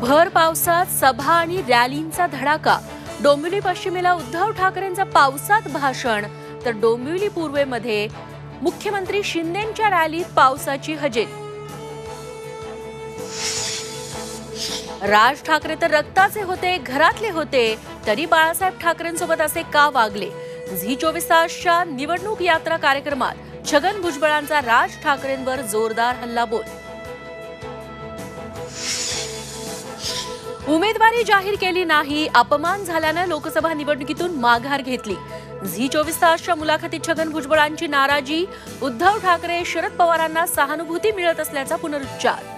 भर पावसात सभा आणि रॅलींचा धडाका। डोंबिवली पश्चिमेला उद्धव ठाकरेंचं पावसात भाषण, तर डोंबिवली पूर्वेमध्ये मुख्यमंत्री शिंदेंच्या रॅलीत पावसाची हजेरी। राज ठाकरे तर रक्ताचे होते, घरातले होते, तरी बाळासाहेब ठाकरेंसोबत असे का वागले? झी 24 तासच्या निवडणूक यात्रा कार्यक्रमात छगन भुजबळांचा राज ठाकरेंवर जोरदार हल्लाबोल। उमेदवारी जाहीर केली नाही, अपमान झाल्याने लोकसभा निवडणुकीतून माघार घेतली। झी 24 तासच्या मुलाखतीत छगन भुजबळांची नाराजी, उद्धव ठाकरे शरद पवारांना सहानुभूती मिळत असल्याचा पुनरुच्चार।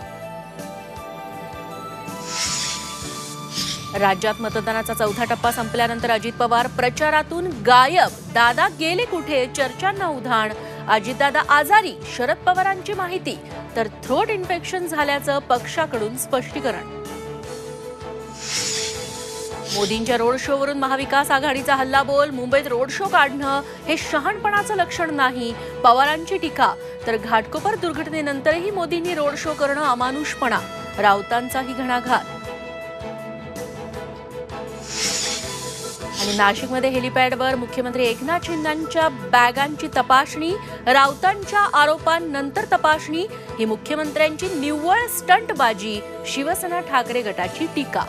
राज्यात मतदानाचा चौथा टप्पा संपल्यानंतर अजित पवार प्रचारातून गायब। दादा गेले कुठे? चर्चांना उधाण। अजितदादा आजारी, शरद पवारांची माहिती, तर थ्रोट इन्फेक्शन झाल्याचं पक्षाकडून स्पष्टीकरण। मोदींच्या रोड शोवरून महाविकास आघाडीचा हल्लाबोल। मुंबईत रोड शो काढणं हे शहाणपणाचं लक्षण नाही, पवारांची टीका। तर घाटकोपर दुर्घटनेनंतरही मोदींनी रोड शो करणं अमानुषपणा, राऊतांचाही घणाघात। आणि नाशिकमध्ये हेलिपॅडवर मुख्यमंत्री एकनाथ शिंदेंच्या बॅगांची तपासणी, राऊतांच्या आरोपांनंतर तपासणी। ही मुख्यमंत्र्यांची निव्वळ स्टंटबाजी, शिवसेना ठाकरे गटाची टीका।